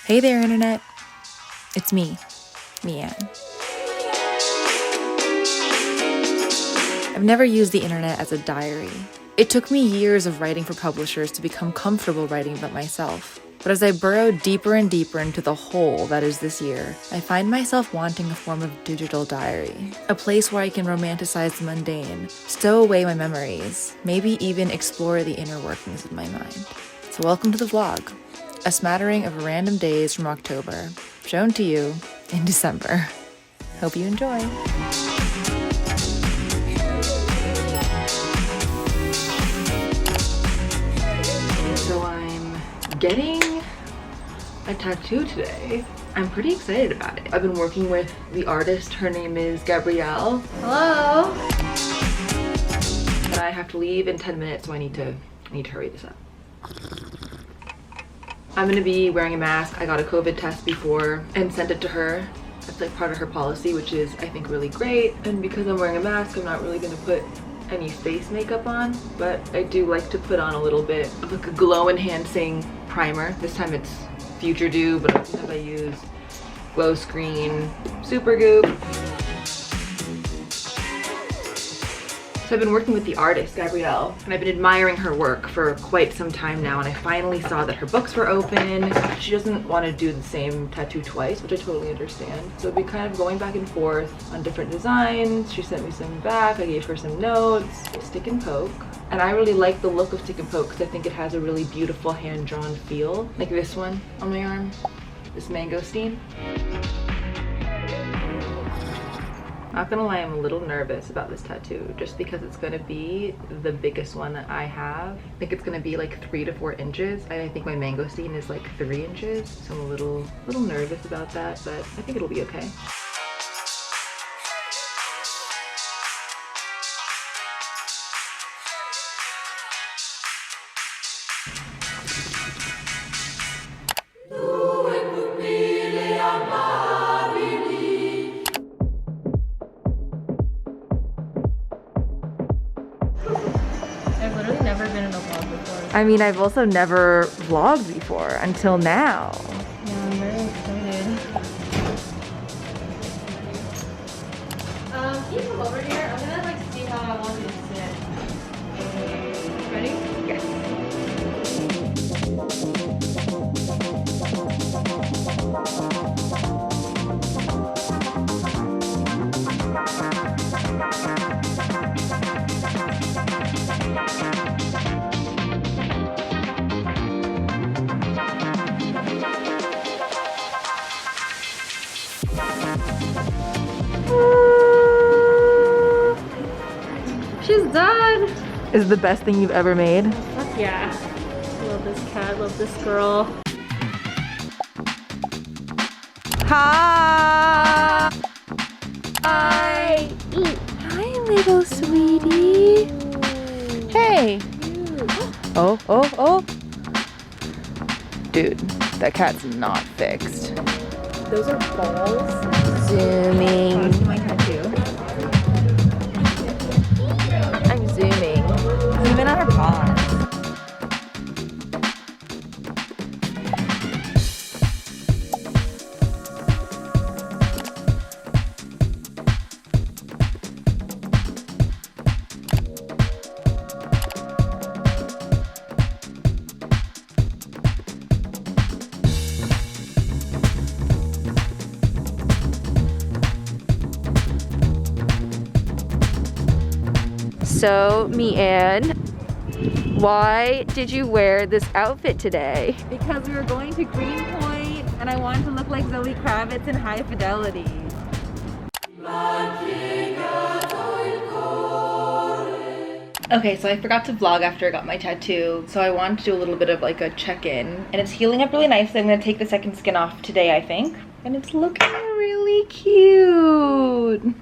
Hey there, internet. It's me, Ann. I've never used the internet as a diary. It took me years of writing for publishers to become comfortable writing about myself. But as I burrow deeper and deeper into the hole that is this year, I find myself wanting a form of digital diary. A place where I can romanticize the mundane, stow away my memories, maybe even explore the inner workings of my mind. So welcome to the vlog, a smattering of random days from October, shown to you in December. Hope you enjoy. So I'm getting a tattoo today. I'm pretty excited about it. I've been working with the artist. Her name is Gabrielle. Hello. And I have to leave in 10 minutes, so I need to hurry this up. I'm gonna be wearing a mask. I got a COVID test before and sent it to her. That's like part of her policy, which is, I think, really great. And because I'm wearing a mask, I'm not really gonna put any face makeup on, but I do like to put on a little bit of like a glow enhancing primer. This time it's Future Dew, but sometimes I use Glow Screen Super Goop. So I've been working with the artist, Gabrielle, and I've been admiring her work for quite some time now, and I finally saw that her books were open. She doesn't want to do the same tattoo twice, which I totally understand. So we'll be kind of going back and forth on different designs. She sent me some back, I gave her some notes, stick and poke. And I really like the look of stick and poke because I think it has a really beautiful hand-drawn feel. Like this one on my arm, this mangosteen. Not gonna lie, I'm a little nervous about this tattoo just because it's gonna be the biggest one that I have. I think it's gonna be like 3 to 4 inches. And I think my mangosteen is like 3 inches. So I'm a little nervous about that, but I think it'll be okay. I mean, I've also never vlogged before until now. Yeah, I'm very excited. Can you come over here? I'm gonna like see how I want you to sit. Ready? Yes. She's done! Is it the best thing you've ever made? Fuck yeah. Love this cat, love this girl. Hi! Hi! Hi, little sweetie. Hey! Oh. Dude, that cat's not fixed. Those are balls. Zooming. See my tattoo? I'm zooming. Zoom in on her paws. So, Ann, why did you wear this outfit today? Because we were going to Greenpoint and I wanted to look like Zoe Kravitz in High Fidelity. Okay, so I forgot to vlog after I got my tattoo, so I wanted to do a little bit of like a check-in. And it's healing up really nicely. I'm gonna take the second skin off today, I think. And it's looking really cute.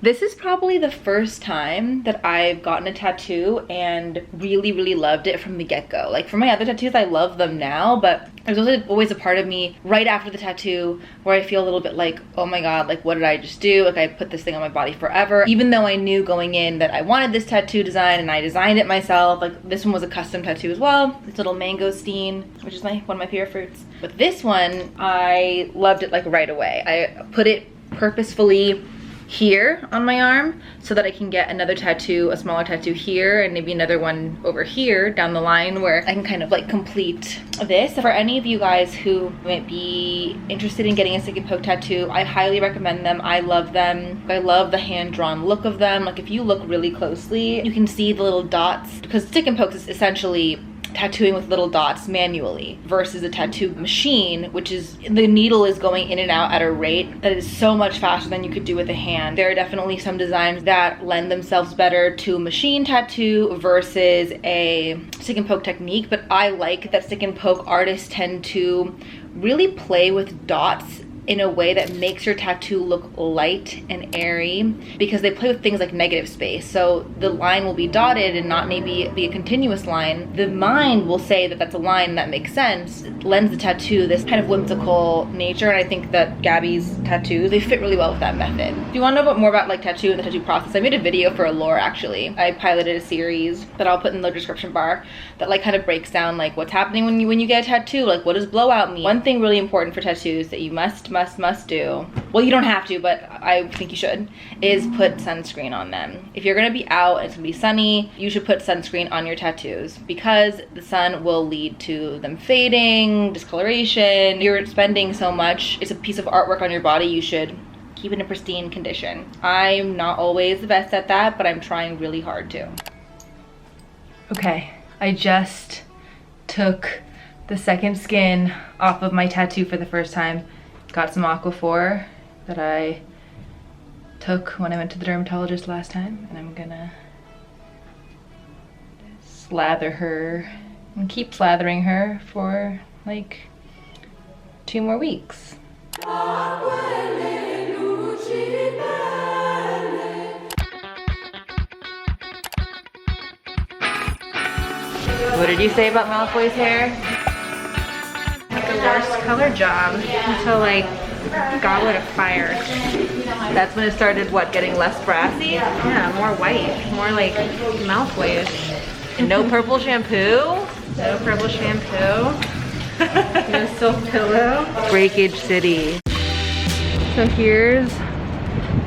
This is probably the first time that I've gotten a tattoo and really loved it from the get-go. Like for my other tattoos, I love them now, but There's also always a part of me right after the tattoo where I feel a little bit like, oh my god, like what did I just do? Like I put this thing on my body forever. Even though I knew going in that I wanted this tattoo design and I designed it myself, like this one was a custom tattoo as well. This little mangosteen, which is one of my favorite fruits. But this one, I loved it like right away. I put it purposefully here on my arm so that I can get another tattoo, a smaller tattoo here, and maybe another one over here down the line where I can kind of like complete this. For any of you guys who might be interested in getting a stick and poke tattoo, I highly recommend them. I love them. I love the hand-drawn look of them. Like if you look really closely, you can see the little dots, because stick and pokes is essentially tattooing with little dots manually versus a tattoo machine, which is the needle is going in and out at a rate that is so much faster than you could do with a hand. There are definitely some designs that lend themselves better to a machine tattoo versus a stick and poke technique, but I like that stick and poke artists tend to really play with dots in a way that makes your tattoo look light and airy, because they play with things like negative space. So the line will be dotted and not maybe be a continuous line. The mind will say that that's a line that makes sense. It lends the tattoo this kind of whimsical nature, and I think that Gabby's tattoos, they fit really well with that method. If you want to know more about like tattoo and the tattoo process, I made a video for Laura actually. I piloted a series that I'll put in the description bar that like kind of breaks down like what's happening when you get a tattoo, like what does blowout mean. One thing really important for tattoos that you must do, well you don't have to, but I think you should, is put sunscreen on them. If you're gonna be out and it's gonna be sunny, you should put sunscreen on your tattoos, because the sun will lead to them fading, discoloration. You're spending so much, it's a piece of artwork on your body, you should keep it in pristine condition. I'm not always the best at that, but I'm trying really hard to. Okay, I just took the second skin off of my tattoo for the first time. Got some Aquaphor that I took when I went to the dermatologist last time, and I'm gonna slather her and keep slathering her for like 2 more weeks. What did you say about Malfoy's hair? The worst color job until like Goblet of Fire. That's when it started, what, getting less brassy? Yeah, more white, more like Malfoyish. And no purple shampoo? No purple shampoo. No silk pillow. Breakage City. So here's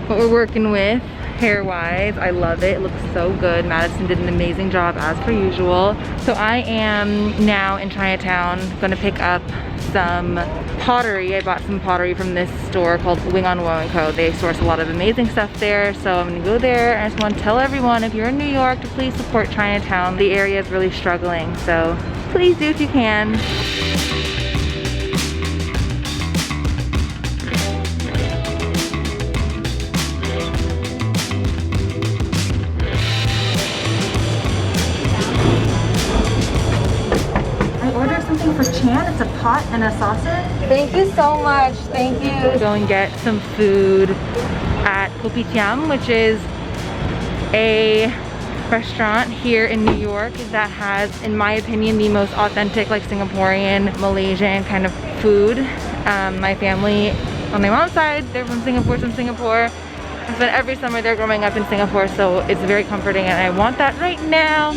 what we're working with hair-wise. I love it. It looks so good. Madison did an amazing job as per usual. So I am now in Chinatown, gonna pick up some pottery. I bought some pottery from this store called Wing on Woe & Co. They source a lot of amazing stuff there, so I'm gonna go there. I just want to tell everyone, if you're in New York, to please support Chinatown. The area is really struggling, so please do if you can. For Chan, it's a pot and a saucer. Thank you so much. Thank you. Go and get some food at Kopitiam, which is a restaurant here in New York that has, in my opinion, the most authentic like Singaporean, Malaysian kind of food. My family on my mom's side, they're from Singapore, I spent every summer there growing up in Singapore, so it's very comforting and I want that right now.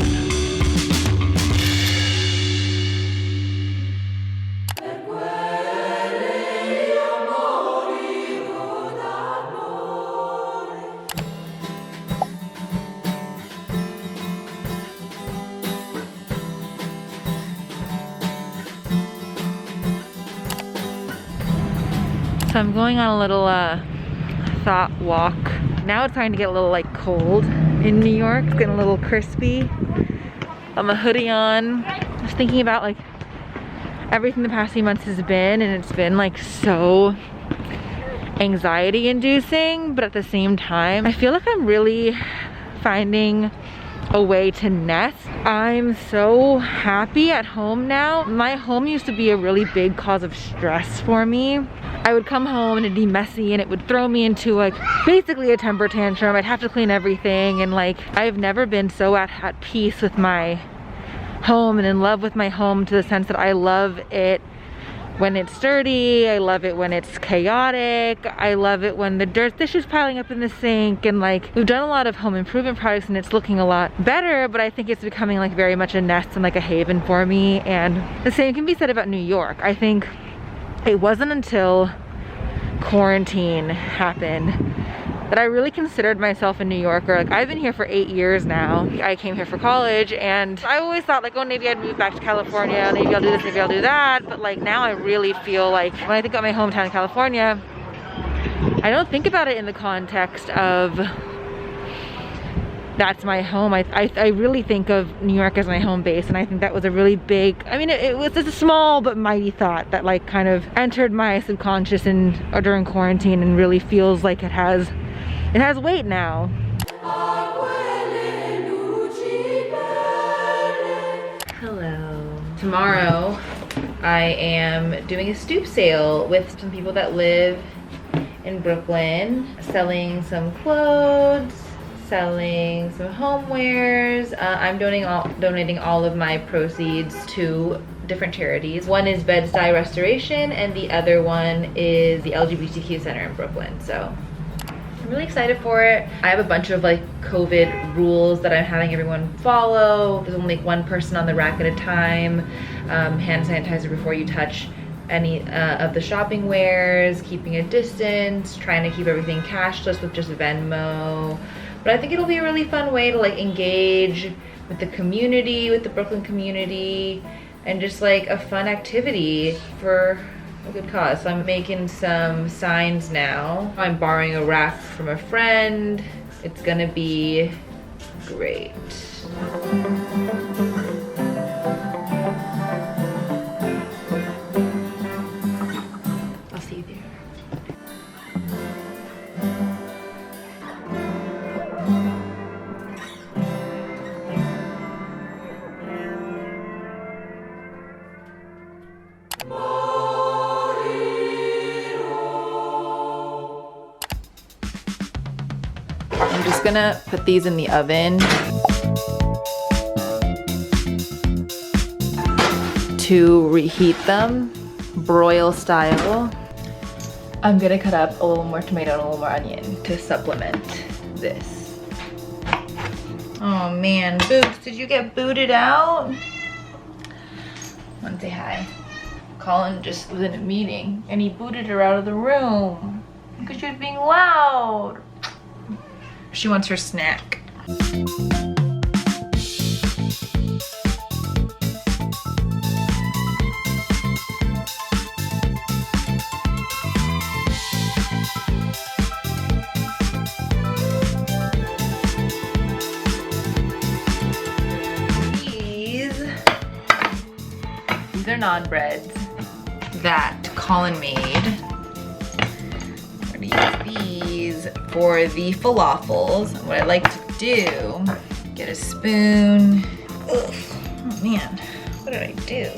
So I'm going on a little thought walk. Now it's starting to get a little like cold in New York. It's getting a little crispy. I'm a hoodie on. Just thinking about like everything the past few months has been, and it's been like so anxiety inducing, but at the same time I feel like I'm really finding a way to nest. I'm so happy at home now. My home used to be a really big cause of stress for me. I would come home and it'd be messy and it would throw me into like basically a temper tantrum. I'd have to clean everything, and like I've never been so at peace with my home and in love with my home, to the sense that I love it when it's dirty. I love it when it's chaotic. I love it when the dish is piling up in the sink, and like we've done a lot of home improvement projects and it's looking a lot better, but I think it's becoming like very much a nest and like a haven for me. And the same can be said about New York. I think it wasn't until quarantine happened that I really considered myself a New Yorker. Like, I've been here for 8 years now. I came here for college, and I always thought like, oh, maybe I'd move back to California, maybe I'll do this, maybe I'll do that. But like now I really feel like when I think about my hometown in California, I don't think about it in the context of that's my home. I really think of New York as my home base, and I think that was a really big, I mean, it was just a small but mighty thought that like kind of entered my subconscious during quarantine, and really feels like it has weight now. Hello. Tomorrow I am doing a stoop sale with some people that live in Brooklyn, selling some clothes, selling some homewares. I'm donating all of my proceeds to different charities. One is Bed-Stuy Restoration, and the other one is the LGBTQ Center in Brooklyn. So I'm really excited for it. I have a bunch of like COVID rules that I'm having everyone follow. There's only one person on the rack at a time. Hand sanitizer before you touch any of the shopping wares, keeping a distance, trying to keep everything cashless with just Venmo. But I think it'll be a really fun way to like engage with the community, with the Brooklyn community, and just like a fun activity for a good cause. So I'm making some signs now. I'm borrowing a rack from a friend. It's gonna be great. I'll see you there. I'm just gonna put these in the oven to reheat them, broil style. I'm gonna cut up a little more tomato and a little more onion to supplement this. Oh man, Boots, did you get booted out? Wanna say hi. Collin just was in a meeting and he booted her out of the room because she was being loud. She wants her snack. These are naan breads that Collin made. I'm gonna use these for the falafels. What I like to do, get a spoon. Ugh, oh man, what did I do?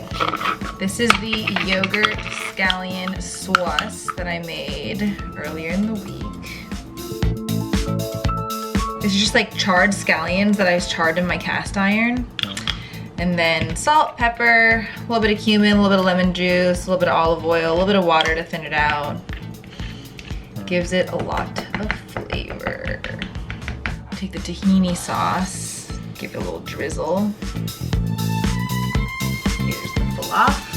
This is the yogurt scallion sauce that I made earlier in the week. This is just like charred scallions that I charred in my cast iron. And then salt, pepper, a little bit of cumin, a little bit of lemon juice, a little bit of olive oil, a little bit of water to thin it out. Gives it a lot of flavor. Take the tahini sauce, give it a little drizzle. Here's the falafel.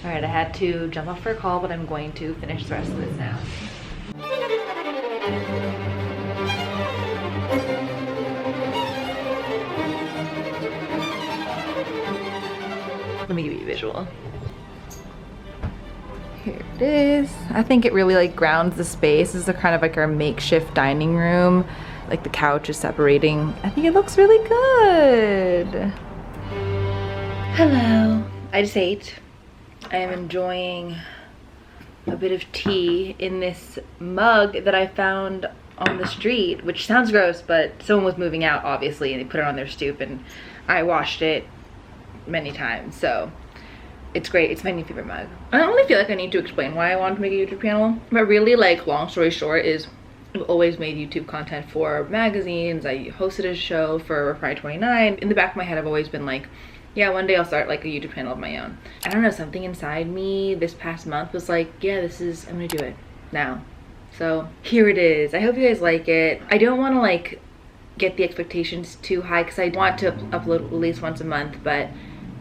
Alright, I had to jump off for a call, but I'm going to finish the rest of this now. Let me give you a visual. Here it is. I think it really like grounds the space. This is kind of like our makeshift dining room. Like the couch is separating. I think it looks really good. Hello. I just ate. I am enjoying a bit of tea in this mug that I found on the street, which sounds gross, but someone was moving out obviously and they put it on their stoop and I washed it many times, so it's great. It's my new favorite mug. I don't really feel like I need to explain why I wanted to make a YouTube channel, but really, like, long story short is I've always made YouTube content for magazines. I hosted a show for Friday 29. In the back of my head I've always been like, yeah, one day I'll start like a YouTube channel of my own. I don't know, something inside me this past month was like, yeah, I'm gonna do it now. So here it is. I hope you guys like it. I don't want to like get the expectations too high because I want to upload at least once a month, but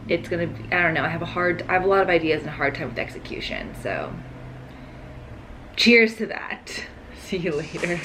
it's gonna be, I don't know, I have a lot of ideas and a hard time with execution, so cheers to that. See you later.